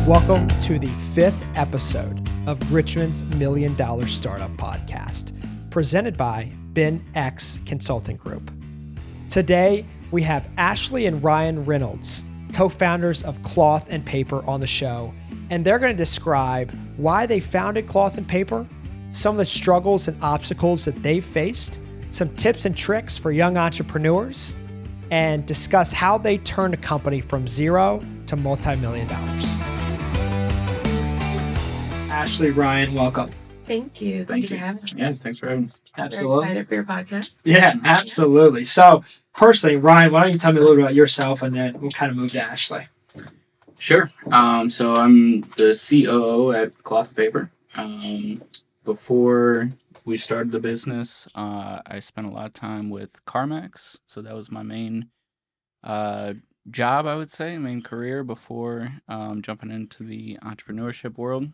Welcome to the 5th episode of Richmond's $1 Million Startup Podcast, presented by BenX Consulting Group. Today, we have Ashley and Ryan Reynolds, co-founders of Cloth and Paper, on the show, and they're going to describe why they founded Cloth and Paper, some of the struggles and obstacles that they've faced, some tips and tricks for young entrepreneurs, and discuss how they turned a company from zero to multi-million dollars. Ashley, Ryan, welcome. Thank you. Thank you for having us. Yeah, thanks for having us. Absolutely. Very excited for your podcast. Yeah, absolutely. So, personally, Ryan, why don't you tell me a little bit about yourself, and then we'll kind of move to Ashley. Sure. So I'm the COO at Cloth and Paper. Before we started the business, I spent a lot of time with CarMax. So that was my main job, I would say, main career before jumping into the entrepreneurship world.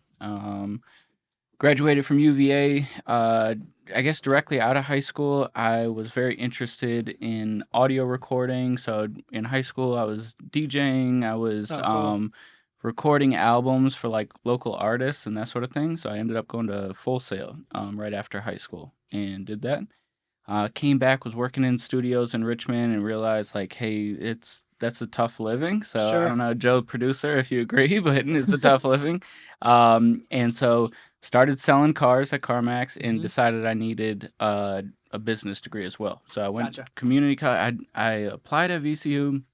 Graduated from UVA. I guess directly out of high school, I was very interested in audio recording. So in high school, I was DJing. I was cool. recording albums for like local artists and that sort of thing. So I ended up going to Full Sail right after high school and did that. Came back, was working in studios in Richmond, and realized like, hey, that's a tough living. So Sure. I don't know, Joe, producer, if you agree, but it's a tough living. And so started selling cars at CarMax and decided I needed a business degree as well. So I went to community college. I applied at VCU,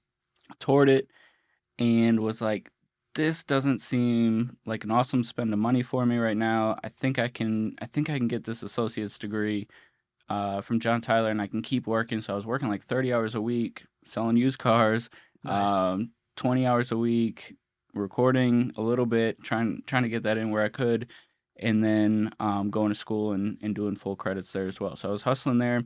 toured it, and was like, this doesn't seem like an awesome spend of money for me right now. I think I can get this associate's degree from John Tyler, and I can keep working. So I was working like 30 hours a week, selling used cars, Nice. 20 hours a week, recording a little bit, trying to get that in where I could, and then going to school and doing full credits there as well. So I was hustling there.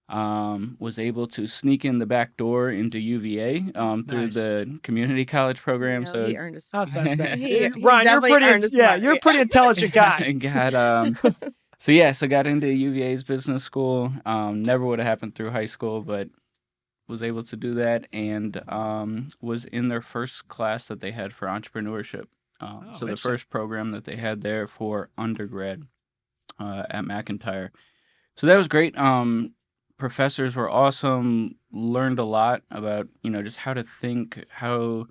Was able to sneak in the back door into UVA through Nice. the community college program. You know, So he earned his I was about to say, He Ryan, you're definitely earned his pretty, money. you're a pretty intelligent guy. So got into UVA's business school. Never would have happened through high school, but was able to do that, and was in their first class that they had for entrepreneurship. So the first program that they had there for undergrad at McIntyre. So that was great. Professors were awesome. Learned a lot about, just how to think, how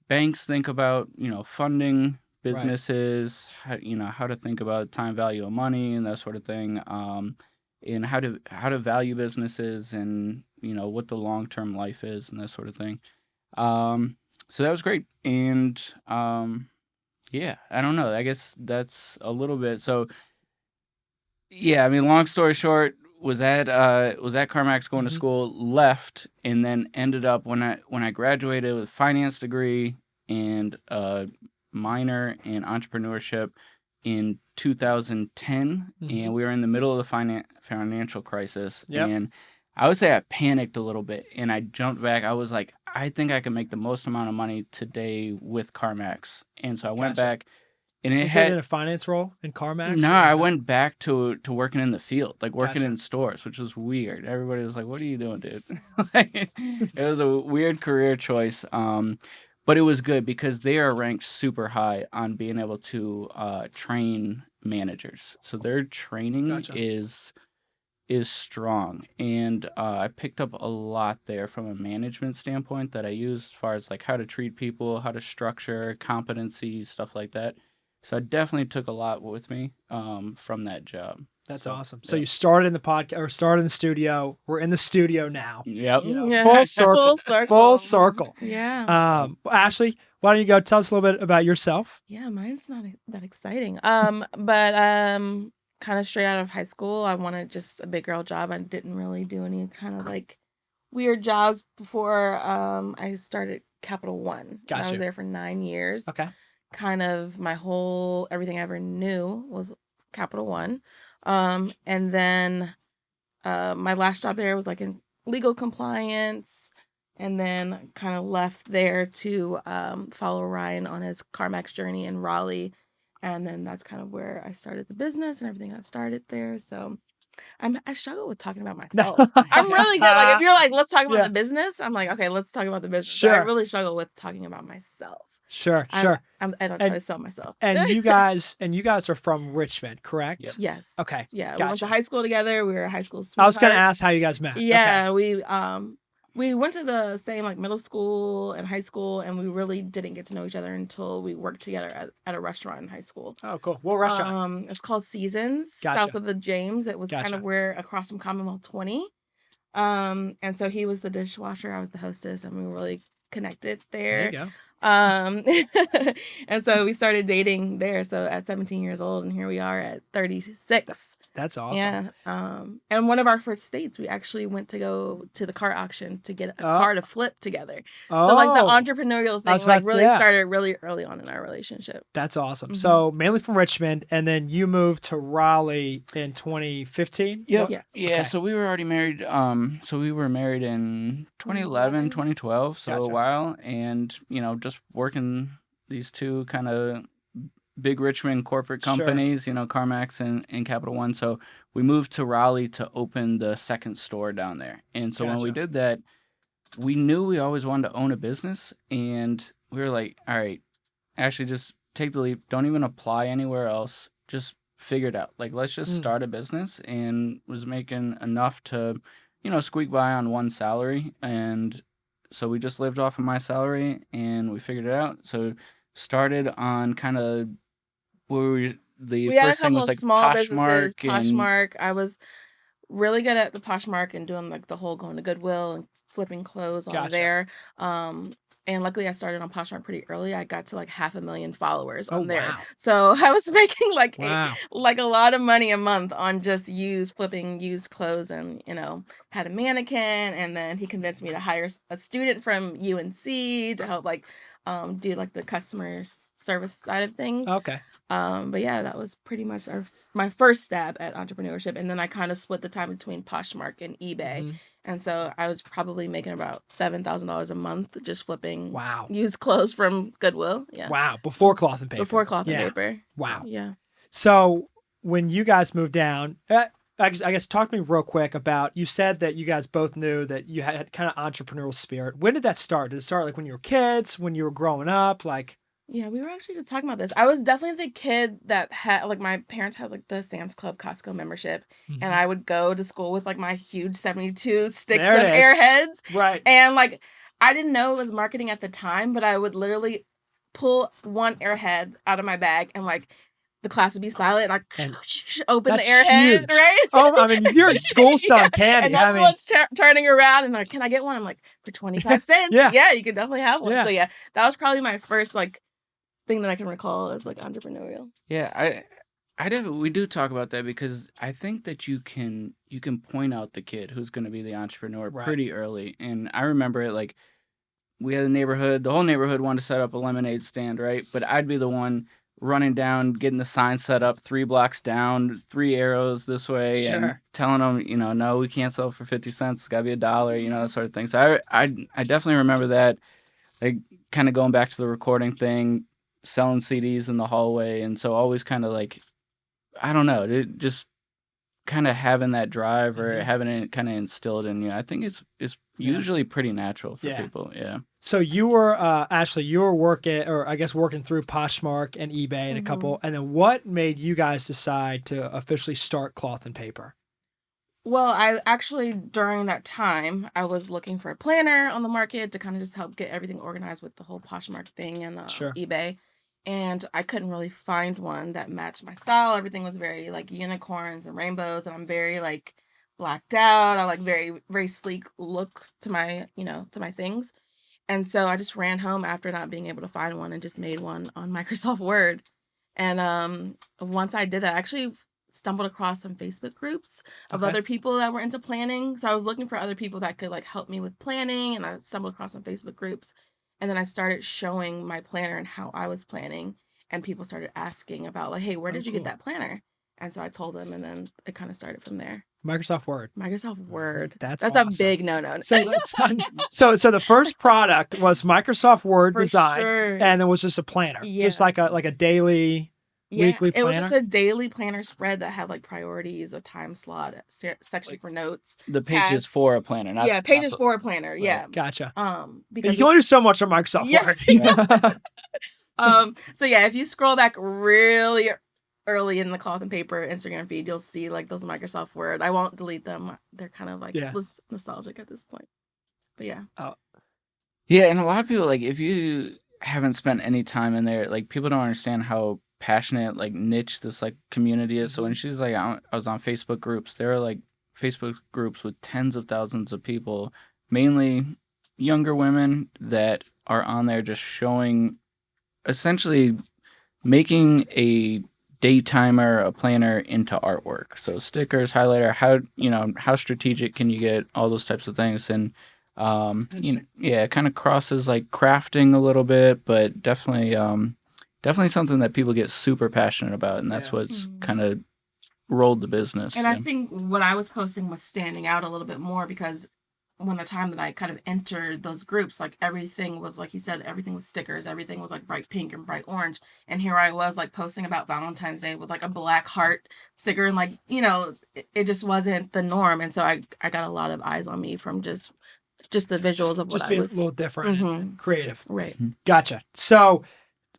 banks think about, funding businesses, how to think about time value of money and that sort of thing, and how to value businesses and, what the long-term life is and that sort of thing. So that was great. And I don't know. I guess that's a little bit. So yeah, I mean, long story short, was at CarMax going to school, left, and then ended up when I graduated with a finance degree and a minor in entrepreneurship in 2010, and we were in the middle of the financial crisis. Yep. And I would say I panicked a little bit, and I jumped back. I was like, I think I can make the most amount of money today with CarMax, and so I went back. And Was it in a finance role in CarMax? No, I went back to working in the field, like working in stores, which was weird. Everybody was like, "What are you doing, dude?" It was a weird career choice, but it was good because they are ranked super high on being able to train managers. So their training is strong, and I picked up a lot there from a management standpoint that I use as far as like how to treat people, how to structure competency, stuff like that. So I definitely took a lot with me from that job. That's awesome. So you started in the podcast, or started in the studio. We're in the studio now. Yep. Full circle. Full circle. Yeah. Ashley, why don't you go tell us a little bit about yourself? Yeah, mine's not that exciting. But kind of straight out of high school, I wanted just a big girl job. I didn't really do any kind of like weird jobs before I started Capital One. Gotcha. I was there for 9 years. Okay. Kind of everything I ever knew was Capital One. And then my last job there was like in legal compliance, and then kind of left there to follow Ryan on his CarMax journey in Raleigh. And then that's kind of where I started the business and everything got started there. So I struggle with talking about myself. I'm really good. Like if you're like, let's talk about the business, I'm like, okay, let's talk about the business. Sure. But I really struggle with talking about myself. Sure. I don't try to sell myself. And you guys are from Richmond, correct? Yep. Yes. Okay. Yeah. Gotcha. We went to high school together. We were high school sweethearts. I was going to ask how you guys met. Yeah. Okay. We went to the same like middle school and high school, and we really didn't get to know each other until we worked together at a restaurant in high school. Oh, cool. What restaurant? It's called Seasons, Gotcha. south of the James. It was kind of where across from Commonwealth 20. And so he was the dishwasher, I was the hostess, and we were really connected there. There you go. And so we started dating there. So at 17 years old, and here we are at 36. That's awesome. Yeah. And one of our first dates, we actually went to go to the car auction to get a car to flip together. Oh. So like the entrepreneurial thing really yeah. started really early on in our relationship. That's awesome. So mainly from Richmond, and then you moved to Raleigh in 2015? Yep. Yes. Yeah, Okay. so we were already married. So we were married in 2011, 2012, so Gotcha. a while. And, just working these two kind of big Richmond corporate companies, CarMax and Capital One. So we moved to Raleigh to open the second store down there. And so when we did that, we knew we always wanted to own a business. And we were like, all right, actually just take the leap. Don't even apply anywhere else. Just figure it out. Like, let's just start a business, and was making enough to, squeak by on one salary. And so we just lived off of my salary, and we figured it out. So started on kind of where we had a couple of small businesses, and Poshmark. I was really good at the Poshmark and doing like the whole going to Goodwill and flipping clothes on there. And luckily I started on Poshmark pretty early. I got to like 500,000 followers on there. Wow. So I was making like Wow. a lot of money a month on just flipping used clothes, and had a mannequin, and then he convinced me to hire a student from UNC to help do like the customer service side of things. Okay. But yeah, that was pretty much my first stab at entrepreneurship. And then I kind of split the time between Poshmark and eBay. Mm-hmm. And so I was probably making about $7,000 a month just flipping used clothes from Goodwill. Yeah. Wow. Before cloth and paper. Before cloth and paper. Wow. Yeah. So when you guys moved down, I guess talk to me real quick about, you said that you guys both knew that you had kind of entrepreneurial spirit. When did that start? Did it start like when you were kids, when you were growing up? Yeah, we were actually just talking about this. I was definitely the kid that had, like, my parents had, like, the Sam's Club Costco membership, and I would go to school with, like, my huge 72 sticks of Airheads. Right. And, like, I didn't know it was marketing at the time, but I would literally pull one Airhead out of my bag, and, like, the class would be silent, and I open the Airhead, huge. right? Oh, I mean, you're in school selling candy. And everyone's turning around, and like, can I get one? I'm like, for 25 cents? Yeah, you can definitely have one. Yeah. So, yeah, that was probably my first, like, thing that I can recall as like entrepreneurial. Yeah, we do talk about that, because I think that you can point out the kid who's going to be the entrepreneur pretty early. And I remember it, like, we had the whole neighborhood wanted to set up a lemonade stand, right? But I'd be the one running down, getting the sign set up 3 blocks down, 3 arrows this way, and telling them, no, we can't sell for 50 cents. It's got to be $1, that sort of thing. So I definitely remember that, like, kind of going back to the recording thing, selling CDs in the hallway. And so always kind of like, I don't know, just kind of having that drive or having it kind of instilled in you. I think it's usually pretty natural for people. Yeah. So you were, Ashley, you were working through Poshmark and eBay and a couple. And then what made you guys decide to officially start Cloth and Paper? Well, I actually, during that time, I was looking for a planner on the market to kind of just help get everything organized with the whole Poshmark thing and eBay. And I couldn't really find one that matched my style. Everything was very like unicorns and rainbows, and I'm very like blacked out. I like very, very sleek looks to my, to my things. And so I just ran home after not being able to find one and just made one on Microsoft Word. And once I did that, I actually stumbled across some Facebook groups of other people that were into planning. So I was looking for other people that could like help me with planning, and I stumbled across some Facebook groups. And then I started showing my planner and how I was planning, and people started asking about like, hey, where did you get that planner? And so I told them, and then it kind of started from there. Microsoft Word. That's awesome. A big no-no. So the first product was Microsoft Word For design, sure. and it was just a planner, just like a daily, weekly planner. It was just a daily planner spread that had like priorities, a time slot, section for notes. The pages for a planner, not pages for a planner. Yeah, Gotcha. Because you can only do so much on Microsoft Word. So yeah, if you scroll back really early in the Cloth and Paper Instagram feed, you'll see like those Microsoft Word. I won't delete them. They're kind of like nostalgic at this point. But yeah. Yeah, and a lot of people, like, if you haven't spent any time in there, like, people don't understand how passionate, like, niche this, like, community is. So when she's like, I was on Facebook groups, there are, like, Facebook groups with tens of thousands of people, mainly younger women that are on there just showing, essentially making a daytimer, a planner into artwork. So stickers, highlighter, how strategic can you get, all those types of things. And it kind of crosses like crafting a little bit, but definitely something that people get super passionate about, and that's what's kind of rolled the business. And I think what I was posting was standing out a little bit more because when the time that I kind of entered those groups, like everything was, like you said, everything was stickers, everything was like bright pink and bright orange, and here I was like posting about Valentine's Day with like a black heart sticker, and like, it just wasn't the norm. And so I got a lot of eyes on me from just the visuals of what I was. Just being a little different and creative. Right. Gotcha. So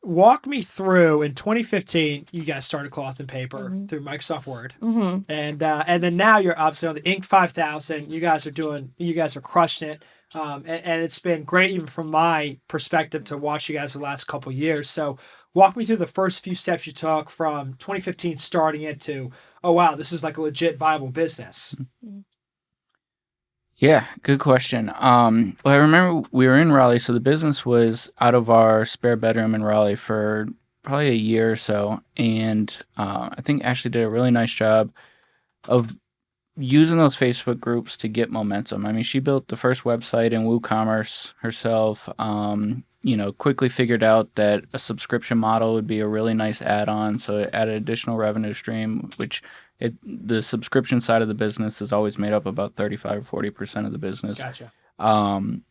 walk me through, in 2015, you guys started Cloth and Paper through Microsoft Word. And then now you're obviously on the Inc. 5000. You guys are crushing it. And it's been great, even from my perspective, to watch you guys the last couple of years. So walk me through the first few steps you took from 2015 starting it to, oh, wow, this is like a legit viable business. Yeah, good question. Well, I remember we were in Raleigh, so the business was out of our spare bedroom in Raleigh for probably a year or so, and I think Ashley did a really nice job of using those Facebook groups to get momentum. I mean, she built the first website in Ecommerce herself. Quickly figured out that a subscription model would be a really nice add-on, so it added additional revenue stream, which the subscription side of the business is always made up about 35 or 40% of the business. Gotcha. And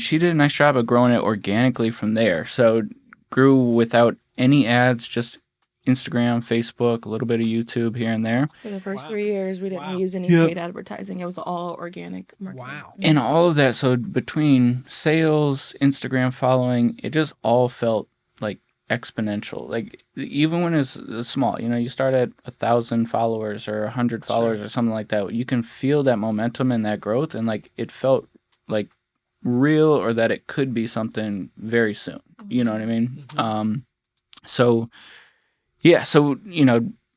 she did a nice job of growing it organically from there. So grew without any ads, just Instagram, Facebook, a little bit of YouTube here and there. For the first 3 years, we didn't use any paid advertising. It was all organic marketing. Wow. And all of that, so between sales, Instagram following, it just all felt like exponential. Like, even when it's small, you start at 1,000 followers or 100 followers or something like that, you can feel that momentum and that growth, and like it felt like real, or that it could be something very soon. You know what I mean? So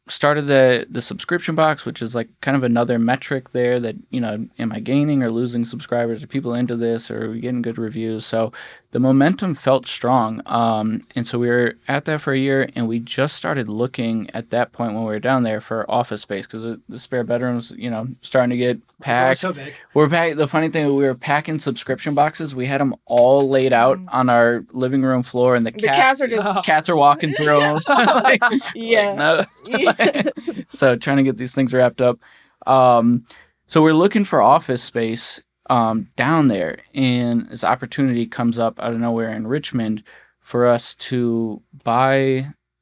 started the subscription box, which is like kind of another metric there that, am I gaining or losing subscribers? Are people into this? Or are we getting good reviews? So the momentum felt strong. And so we were at that for a year, and we just started looking at that point when we were down there for office space, because the spare bedrooms, starting to get packed. So big. The funny thing, we were packing subscription boxes. We had them all laid out on our living room floor, and the cats are walking through them. So trying to get these things wrapped up. So we're looking for office space down there, and this opportunity comes up out of nowhere in Richmond for us to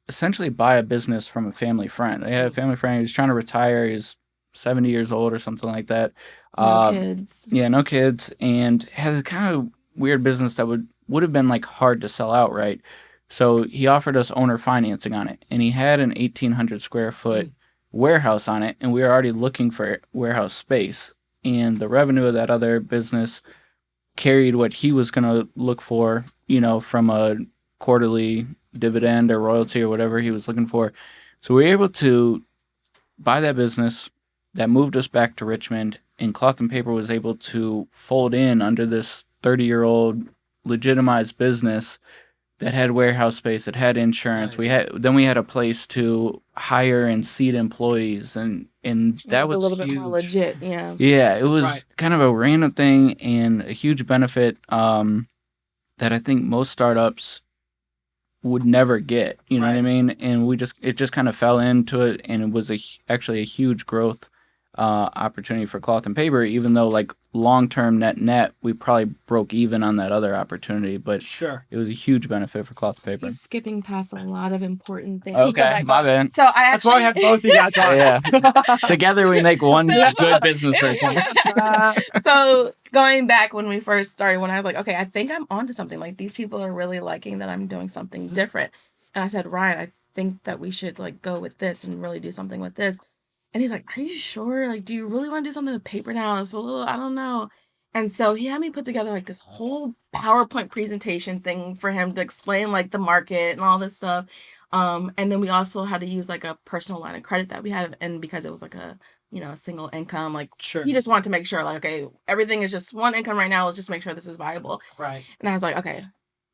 essentially buy a business from a family friend. I had a family friend who was trying to retire. He was 70 years old or something like that. No kids. Yeah, no kids, and had a kind of weird business that would have been like hard to sell outright. So he offered us owner financing on it, and he had an 1,800 square foot warehouse on it, and we were already looking for warehouse space. And the revenue of that other business carried what he was going to look for, from a quarterly dividend or royalty or whatever he was looking for. So we were able to buy that business. That moved us back to Richmond, and Cloth and Paper was able to fold in under this 30-year-old legitimized business that had warehouse space, that had insurance. Nice. We had a place to hire and seat employees, and that was a little bit more legit. Yeah. Yeah, it was kind of a random thing and a huge benefit that I think most startups would never get. You know what I mean? And it just kind of fell into it, and it was actually a huge growth opportunity for Cloth and Paper, even though like long-term net, we probably broke even on that other opportunity, but it was a huge benefit for Cloth and Paper. He's skipping past a lot of important things. Okay, my bad. So that's why we have both of you guys on. Yeah. Together we make one good business person. So going back when we first started, when I was like, okay, I think I'm onto something. Like, these people are really liking that I'm doing something different. And I said, Ryan, I think that we should like go with this and really do something with this. And he's like, are you sure? Like, do you really want to do something with paper now? It's a little, I don't know. And so he had me put together like this whole PowerPoint presentation thing for him to explain like the market and all this stuff. And then we also had to use like a personal line of credit that we had. And because it was like a, a single income, like Sure. he just wanted to make sure like, okay, everything is just one income right now. Let's just make sure this is viable. Right. And I was like, okay.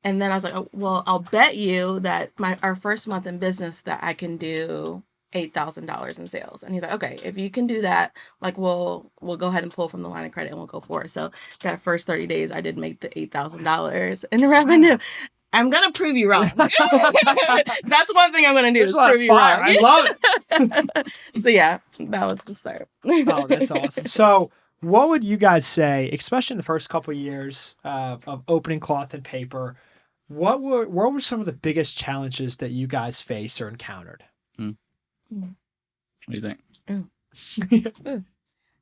And then I was like, oh, well, I'll bet you that our first month in business that I can do $8,000 in sales. And he's like, okay, if you can do that, like we'll go ahead and pull from the line of credit and we'll go for it. So that first 30 days, I did make the $8,000 in revenue. I'm going to prove you wrong. That's one thing I'm going to do, is prove you wrong. I love it. So yeah, that was the start. Oh, that's awesome. So what would you guys say, especially in the first couple of years of opening cloth and paper, what were some of the biggest challenges that you guys faced or encountered? What do you think?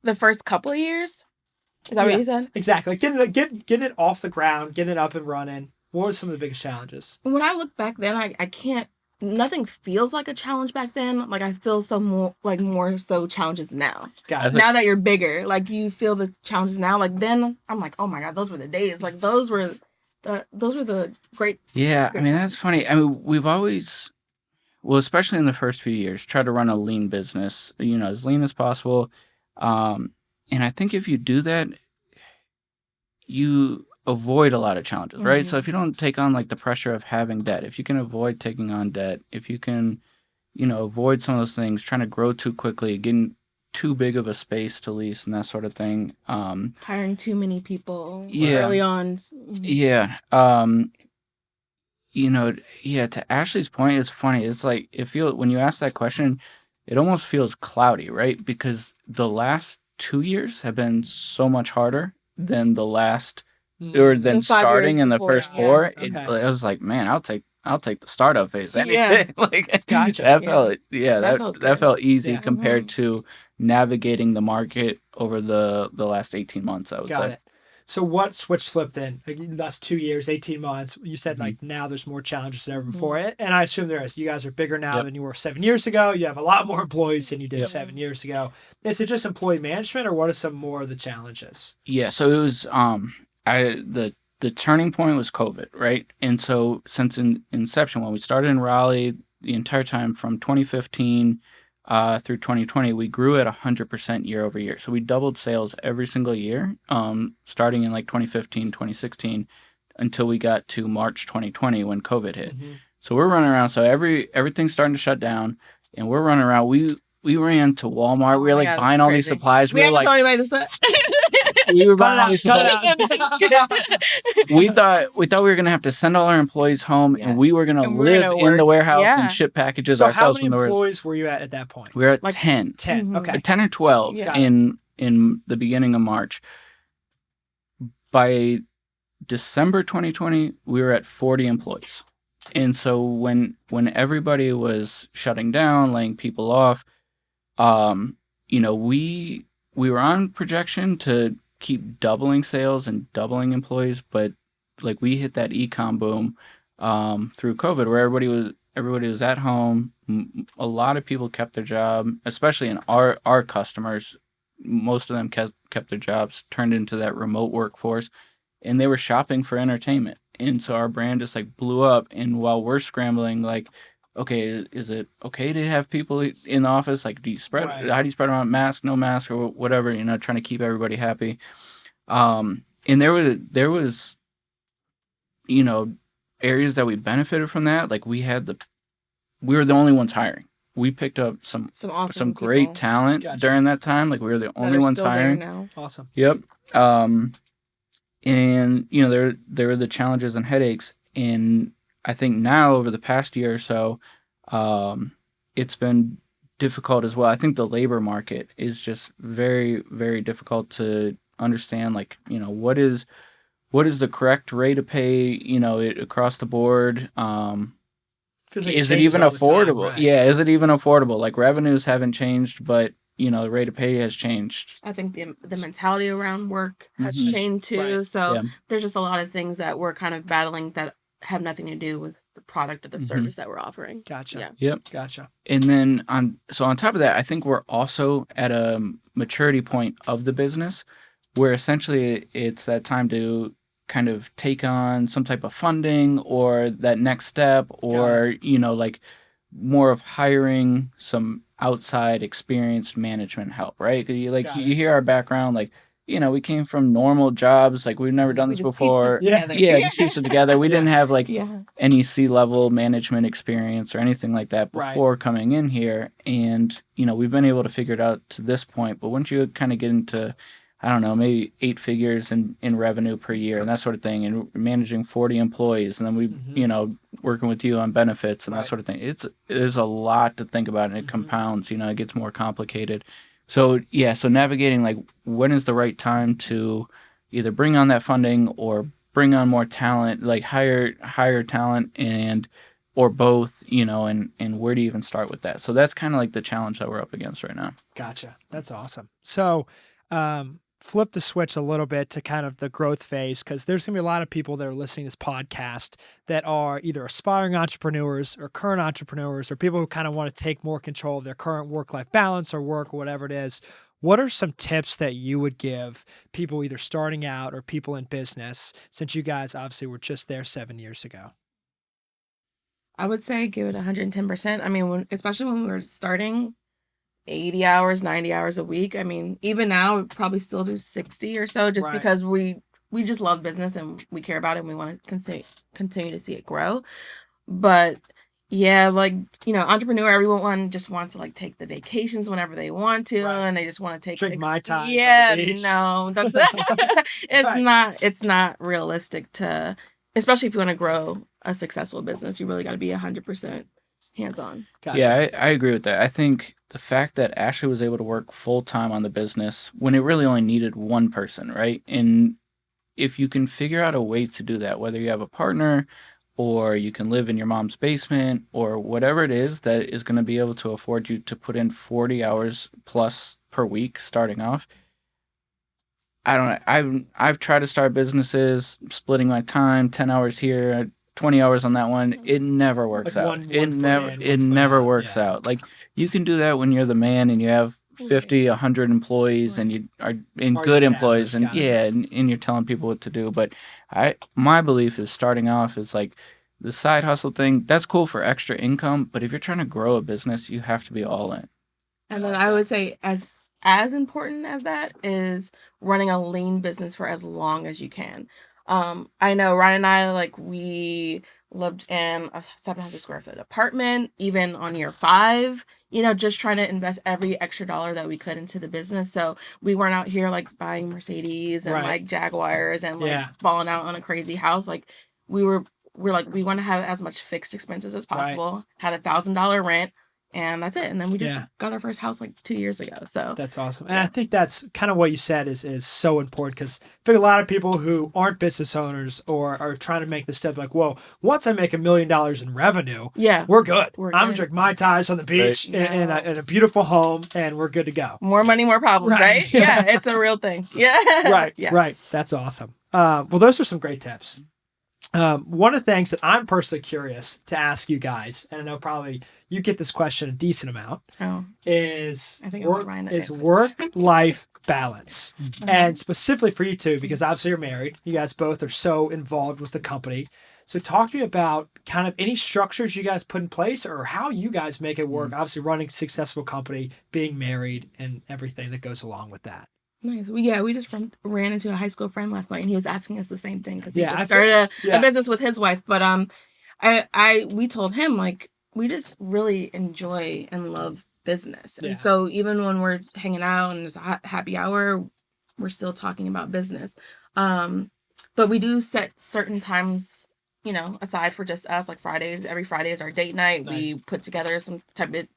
The first couple of years? Is that what you said? Exactly. Getting it off the ground, getting it up and running. What were some of the biggest challenges? When I look back then, I can't, nothing feels like a challenge back then. Like I feel more so challenges now. Now that you're bigger, like you feel the challenges now. Like then I'm like, oh my God, those were the days. Like those were the great. Yeah. Great I mean, times. that's funny. I mean, we've always, well, especially in the first few years, try to run a lean business, as lean as possible. And I think if you do that, you avoid a lot of challenges, right? Mm-hmm. So if you don't take on like the pressure of having debt, if you can avoid taking on debt, if you can, avoid some of those things, trying to grow too quickly, getting too big of a space to lease and that sort of thing. Hiring too many people early on. Yeah. To Ashley's point, it's funny. It's like, when you ask that question, it almost feels cloudy, right? Because the last 2 years have been so much harder than the last, or than starting in the first four. Yeah. Okay. I was like, man, I'll take the startup phase any Yeah. day. Like, Gotcha. that felt easy Yeah. compared to navigating the market over the last 18 months, I would say. Got it. So what switch flipped then? Like, last 2 years, 18 months, you said like now there's more challenges than ever before. And I assume there is. You guys are bigger now than you were 7 years ago. You have a lot more employees than you did 7 years ago. Is it just employee management or what are some more of the challenges? Yeah, so it was the turning point was COVID, right? And so since inception, when we started in Raleigh, the entire time from 2015 through 2020, we grew at 100% year over year. So we doubled sales every single year, starting in like 2015, 2016, until we got to March 2020 when COVID hit. Mm-hmm. So we're running around. So everything's starting to shut down, and we're running around. We ran to Walmart. We were like buying all these supplies. We haven't told anybody this. We were buying all these supplies. We thought we were gonna have to send all our employees home, and we were gonna live in the warehouse and ship packages ourselves from the warehouse. So how many employees were you at that point? We were at like 10. 10, Mm-hmm. okay. 10 or 12 in the beginning of March. By December 2020, we were at 40 employees. And so when everybody was shutting down, laying people off, we were on projection to keep doubling sales and doubling employees, but like we hit that e-com boom through COVID, where everybody was at home. A lot of people kept their job, especially in our customers. Most of them kept their jobs, turned into that remote workforce, and they were shopping for entertainment. And so our brand just like blew up. And while we're scrambling, like, okay, is it okay to have people in the office? Like, do you spread? Right. How do you spread around? Mask, no mask, or whatever? Trying to keep everybody happy. And there was, areas that we benefited from that. Like we were the only ones hiring. We picked up some great talent during that time. Like we were the only ones hiring. Now. Awesome. Yep. And there were the challenges and headaches. And I think now over the past year or so, it's been difficult as well. I think the labor market is just very, very difficult to understand. Like, what is the correct rate of pay, across the board? Is it even affordable? Time, right? Yeah. Is it even affordable? Like revenues haven't changed, but the rate of pay has changed. I think the mentality around work has Mhm. changed too. Right. So Yeah. there's just a lot of things that we're kind of battling that have nothing to do with the product or the Mhm. service that we're offering. Gotcha. Yeah. Yep. Gotcha. And then on top of that, I think we're also at a maturity point of the business where essentially it's that time to kind of take on some type of funding or that next step, or like more of hiring some outside experienced management help, right? 'Cause you hear our background, like, we came from normal jobs, like we've never done We this just pieced before. this together. Yeah, just piece it together. We didn't have like Yeah. any C-level management experience or anything like that Right. before coming in here. And, we've been able to figure it out to this point. But once you kind of get into, I don't know, maybe 8 figures in revenue per year and that sort of thing, and managing 40 employees, and then we, working with you on benefits and that sort of thing, there's a lot to think about, and it compounds, it gets more complicated. So, so navigating, like, when is the right time to either bring on that funding or bring on more talent, like hire talent, and or both, and where do you even start with that? So that's kind of like the challenge that we're up against right now. Gotcha. That's awesome. So, flip the switch a little bit to kind of the growth phase, because there's going to be a lot of people that are listening to this podcast that are either aspiring entrepreneurs or current entrepreneurs, or people who kind of want to take more control of their current work-life balance or work or whatever it is. What are some tips that you would give people either starting out or people in business, since you guys obviously were just there 7 years ago? I would say give it 110%. I mean, especially when we were starting, 80 hours, 90 hours a week. I mean, even now, we probably still do 60 or so, just because we just love business and we care about it and we want to continue to see it grow. But yeah, like, entrepreneur, everyone just wants to like take the vacations whenever they want to, and they just want to drink Mai Tais on the Yeah, beach. no, that's it's not realistic to, especially if you want to grow a successful business. You really got to be 100% hands-on. Gotcha. Yeah, I agree with that. I think the fact that Ashley was able to work full-time on the business when it really only needed one person, right? And if you can figure out a way to do that, whether you have a partner or you can live in your mom's basement or whatever it is that is going to be able to afford you to put in 40 hours plus per week starting off. I don't know. I've tried to start businesses, splitting my time, 10 hours here, 20 hours on that one. It never works out. It never works out. Like, you can do that when you're the man and you have 50, 100 employees and you are in good employees, and and you're telling people what to do. But my belief is starting off is like the side hustle thing. That's cool for extra income, but if you're trying to grow a business, you have to be all in. And then I would say as important as that is running a lean business for as long as you can. I know Ryan and I, like, we lived in a 700 square foot apartment, even on year 5, just trying to invest every extra dollar that we could into the business. So we weren't out here like buying Mercedes and like Jaguars and like balling out on a crazy house. Like, we're like, we want to have as much fixed expenses as possible, had $1,000 rent, and that's it. And then we just got our first house like 2 years ago. So that's awesome. And I think that's kind of what you said is so important, because I think a lot of people who aren't business owners or are trying to make the step like, whoa, once I make $1 million in revenue, we're good. I'm going to drink Mai Tais on the beach in a beautiful home, and we're good to go. More money, more problems, right? Yeah, it's a real thing. Yeah. Right. That's awesome. Well, those are some great tips. One of the things that I'm personally curious to ask you guys, and I know probably you get this question a decent amount, is work-life balance. And specifically for you two, because obviously you're married, you guys both are so involved with the company. So talk to me about kind of any structures you guys put in place or how you guys make it work, obviously running a successful company, being married, and everything that goes along with that. Nice. We just ran into a high school friend last night, and he was asking us the same thing because he just started a business with his wife. But we told him, like, we just really enjoy and love business, and so even when we're hanging out and there's a happy hour, we're still talking about business. But we do set certain times, aside for just us. Like Fridays, every Friday is our date night. Nice. We put together some type of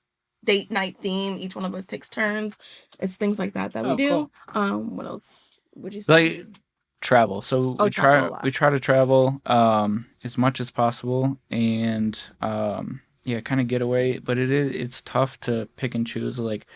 date night theme. Each one of us takes turns. It's things like that we do. Cool. What else would you say? Like travel. So we try to travel as much as possible, and kind of get away. But it's tough to pick and choose. Like,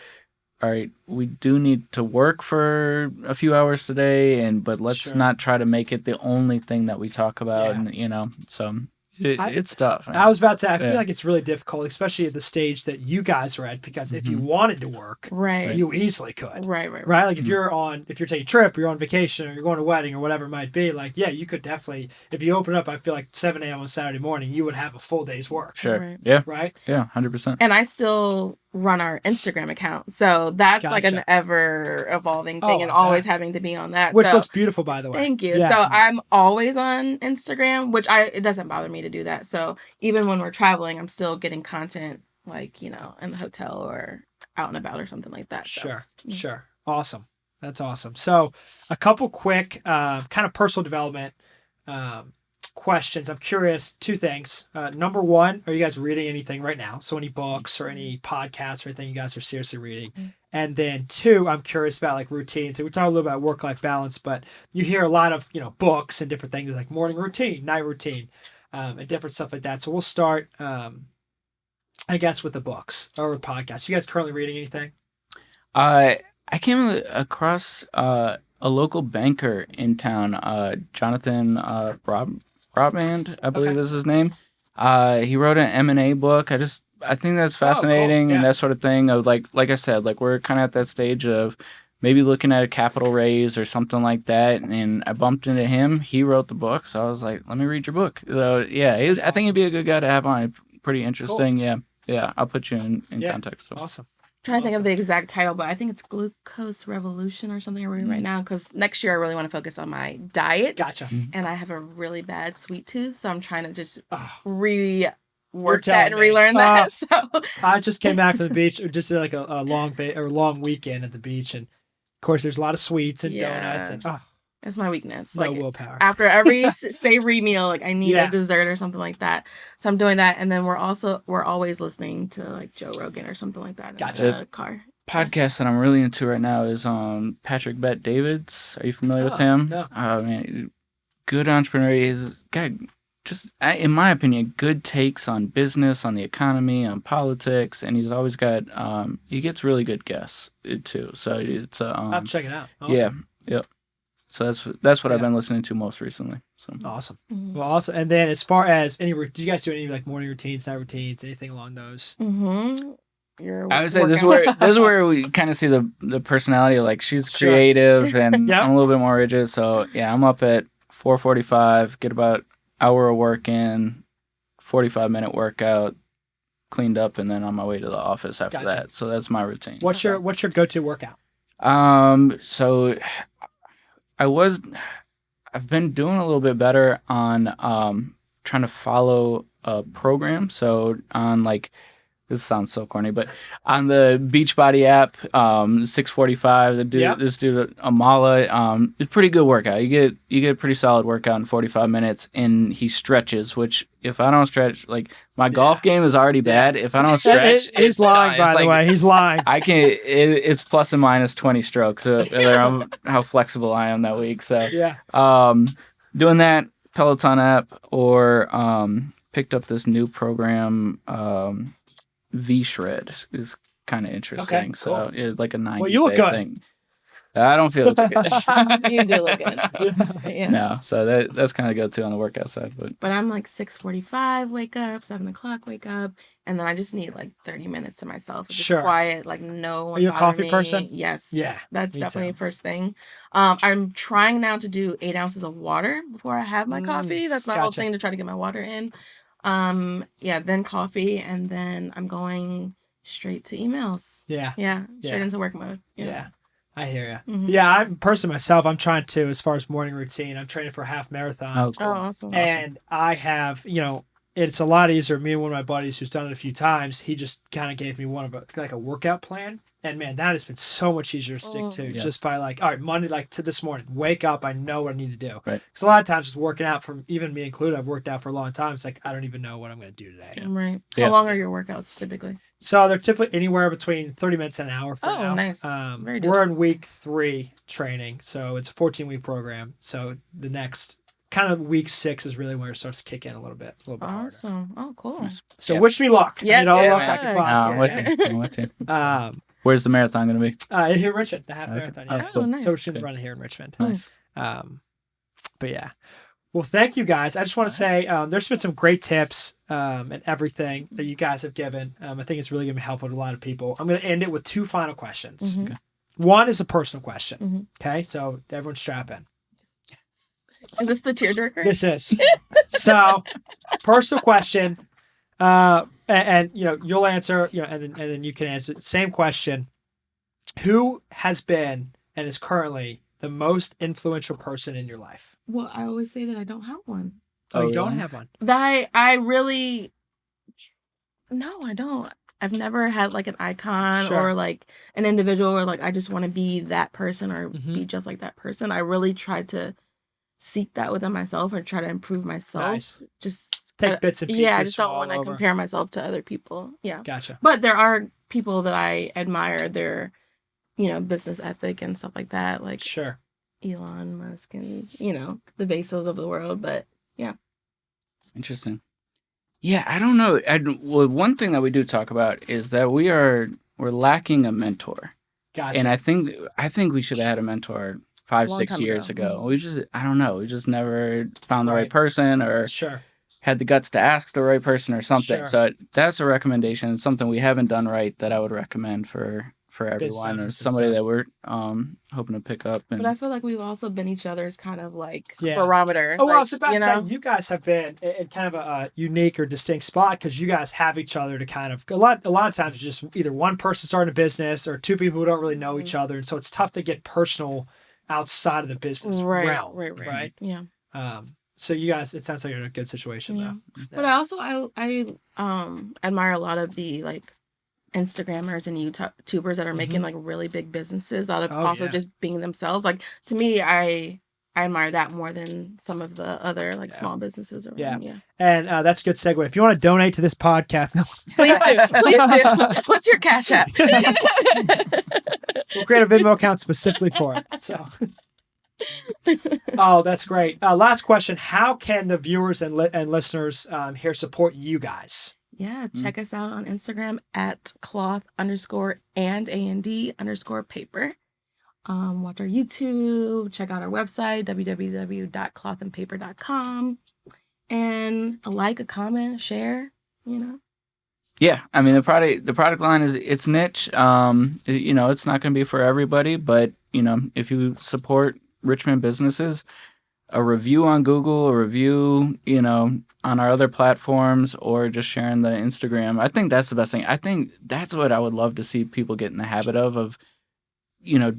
all right, we do need to work for a few hours today, but let's not try to make it the only thing that we talk about. Yeah. And so it's tough. Man. I was about to say, I feel like it's really difficult, especially at the stage that you guys are at, because if you wanted to work, you easily could. Right. Like if you're taking a trip, you're on vacation, or you're going to a wedding, or whatever it might be, like, yeah, you could definitely, if you open up, I feel like 7 a.m. on Saturday morning, you would have a full day's work. Sure. Right. Yeah. Right? Yeah, 100%. And I still run our Instagram account. So that's like an ever evolving thing, and always having to be on that. Which looks beautiful, by the way. Thank you. Yeah. So I'm always on Instagram, which it doesn't bother me to do that. So even when we're traveling, I'm still getting content, like, in the hotel or out and about or something like that. So. Sure. Awesome. That's awesome. So a couple quick kind of personal development questions. I'm curious, two things. Number one, are you guys reading anything right now? So any books or any podcasts or anything you guys are seriously reading? And then two, I'm curious about like routines. So we talk a little about work-life balance, but you hear a lot of, books and different things like morning routine, night routine, and different stuff like that. So we'll start, I guess, with the books or podcasts. You guys currently reading anything? I came across a local banker in town, Jonathan Braband, I believe is his name. He wrote an M&A book. I think that's fascinating and that sort of thing. Of like I said, like we're kind of at that stage of maybe looking at a capital raise or something like that. And I bumped into him. He wrote the book, so I was like, let me read your book. So yeah, I think he'd be a good guy to have on. Pretty interesting. Cool. Yeah. I'll put you in context. So. Awesome. Trying to think of the exact title, but I think it's Glucose Revolution or something I'm reading right now, because next year I really want to focus on my diet. Gotcha. And I have a really bad sweet tooth, so I'm trying to just rework that and relearn that. So I just came back from the beach, or just did like a long weekend at the beach, and of course there's a lot of sweets and donuts, and that's my weakness. No like willpower. After every savory meal, like I need a dessert or something like that. So I'm doing that, and then we're always listening to like Joe Rogan or something like that in the car. Podcast that I'm really into right now is Patrick Bet-Davids. Are you familiar with him? No. Man, good entrepreneur. He's got just, in my opinion, good takes on business, on the economy, on politics, and he's always got he gets really good guests too. So it's I'll check it out. Awesome. Yeah. So that's what I've been listening to most recently. So awesome. Well, awesome. And then as far as do you guys do any like morning routines, night routines, anything along those? I would say this is where we kind of see the personality. Like she's creative and I'm a little bit more rigid. So yeah, I'm up at 4:45, get about hour of work in, 45-minute workout, cleaned up, and then on my way to the office after that. So that's my routine. What's your go-to workout? So I've been doing a little bit better on trying to follow a program. So on like, this sounds so corny, but on the Beachbody app, 645, this dude Amala, it's a pretty good workout. You get a pretty solid workout in 45 minutes, and he stretches, which if I don't stretch, like my golf game is already bad. If I don't stretch, he's lying, by the way. He's lying. I can't. It's plus and minus 20 strokes. How flexible I am that week. So doing that Peloton app, or picked up this new program. V-Shred is kind of interesting. Okay, cool. So it's like a 90 well, you look good. thing. I don't feel too good. You do look good. No, so that's kind of go to on the workout side. But I'm like 6:45, wake up, 7 o'clock, wake up, and then I just need like 30 minutes to myself. Just quiet, like no one. Are you a coffee person? Yes. Yeah. That's definitely the first thing. I'm trying now to do 8 ounces of water before I have my coffee. That's my whole thing, to try to get my water in. Then coffee, and then I'm going straight to emails. Straight into work mode. I hear you. Yeah, I'm a person myself. I'm trying to, as far as morning routine, I'm training for a half marathon. Oh, cool. Awesome. And I have, it's a lot easier. Me and one of my buddies who's done it a few times, he just kind of gave me a workout plan. And man, that has been so much easier to stick to, just by like, all right, Monday, like to this morning, wake up, I know what I need to do. Right. Because a lot of times just working out, from even me included, I've worked out for a long time. It's like, I don't even know what I'm going to do today. Yeah. Right. How long are your workouts typically? So they're typically anywhere between 30 minutes and an hour for now. Nice. Very good. We're in week 3 training. So it's a 14-week program. So the next kind of week 6 is really where it starts to kick in a little bit awesome. Harder. Oh, cool. So wish me luck. Yes, luck I can I'm with you. Where's the marathon going to be? Here in Richmond, the half marathon. Yeah. Oh, nice. So we're going to run it here in Richmond. Nice. But yeah. Well, thank you guys. I just want to say there's been some great tips and everything that you guys have given. I think it's really going to be helpful to a lot of people. I'm going to end it with 2 final questions. Mm-hmm. Okay. One is a personal question. Mm-hmm. Okay, so everyone strap in. Is this the tearjerker? This is. So, personal question, and you'll answer, and then you can answer. Same question. Who has been and is currently the most influential person in your life? Well, I always say that I don't have one. Oh, you don't have one? That I really... No, I don't. I've never had like an icon or like an individual or like I just want to be that person or be just like that person. I really tried to seek that within myself and try to improve myself. Nice. Just take bits and pieces. Yeah, I just don't want to compare myself to other people. Yeah. Gotcha. But there are people that I admire their, business ethic and stuff like that. Like Elon Musk and, the Bezos of the world. But yeah. Interesting. Yeah, I don't know. Well, one thing that we do talk about is that we're lacking a mentor. Gotcha. And I think we should have had a mentor 5-6 years ago. We just never found the right person or had the guts to ask the right person or something. So that's a recommendation. It's something we haven't done right that I would recommend for everyone or somebody that we're hoping to pick up. But I feel like we've also been each other's kind of like barometer. Oh, well, I was about to say, you guys have been in kind of a unique or distinct spot because you guys have each other to kind of, a lot of times it's just either one person starting a business or 2 people who don't really know each other. And so it's tough to get personal outside of the business realm. Right. Yeah. So you guys, it sounds like you're in a good situation though. Yeah. But I also, I admire a lot of the like Instagrammers and YouTubers that are making like really big businesses out of of just being themselves. Like to me, I admire that more than some of the other like small businesses around. Yeah. And that's a good segue. If you want to donate to this podcast, please do. What's your Cash App? We'll create a Venmo account specifically for it. So. Oh, that's great. Last question. How can the viewers and listeners here support you guys? Yeah, check us out on Instagram at cloth_and_paper. Watch our YouTube, check out our website, www.clothandpaper.com. And a comment, share, Yeah, I mean the product line it's niche. It's not going to be for everybody, but if you support Richmond businesses, a review on Google, a review, on our other platforms, or just sharing the Instagram. I think that's the best thing. I think that's what I would love to see people get in the habit of,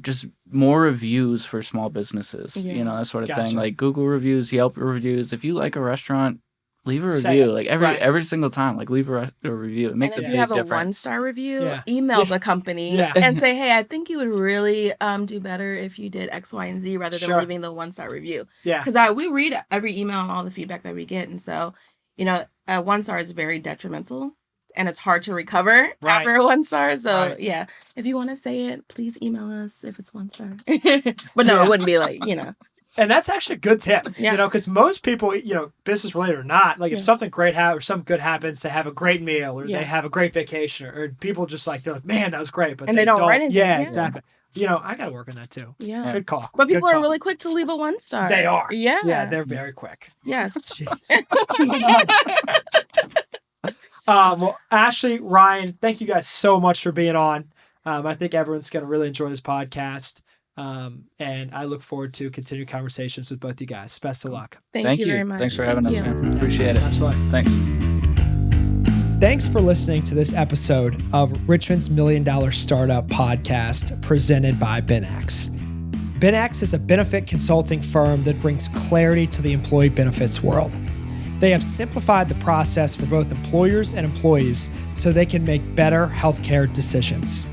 just more reviews for small businesses, that sort of thing. Like Google reviews, Yelp reviews. If you like a restaurant, leave a review. Like every single time, like leave a review. It makes a big difference. If you have a 1-star review, email the company and say, hey, I think you would really do better if you did X, Y, and Z rather than leaving the 1-star review. Yeah. Because we read every email and all the feedback that we get. And so, a 1-star is very detrimental and it's hard to recover after a 1-star. So if you want to say it, please email us if it's 1-star. But no, it wouldn't be like, And that's actually a good tip, because most people, business related or not, like if something great happens or something good happens, they have a great meal or they have a great vacation or people just like, they're like, man, that was great. But they don't write anything. Yeah, exactly. I got to work on that too. Yeah. Good call. But people are really quick to leave a 1-star. They are. Yeah. Yeah, they're very quick. Yes. Well, Ashley, Ryan, thank you guys so much for being on. I think everyone's going to really enjoy this podcast. And I look forward to continued conversations with both you guys. Best of luck. Thank you very much. Thanks for having us, man. Appreciate it. Absolutely. Thanks. Thanks for listening to this episode of Richmond's $1 Million Startup Podcast presented by BenX. BenX is a benefit consulting firm that brings clarity to the employee benefits world. They have simplified the process for both employers and employees so they can make better healthcare decisions.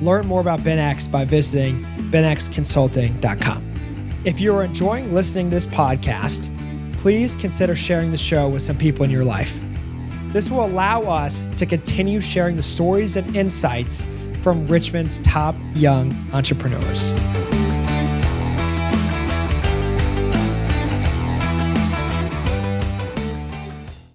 Learn more about BenX by visiting benxconsulting.com. If you are enjoying listening to this podcast, please consider sharing the show with some people in your life. This will allow us to continue sharing the stories and insights from Richmond's top young entrepreneurs.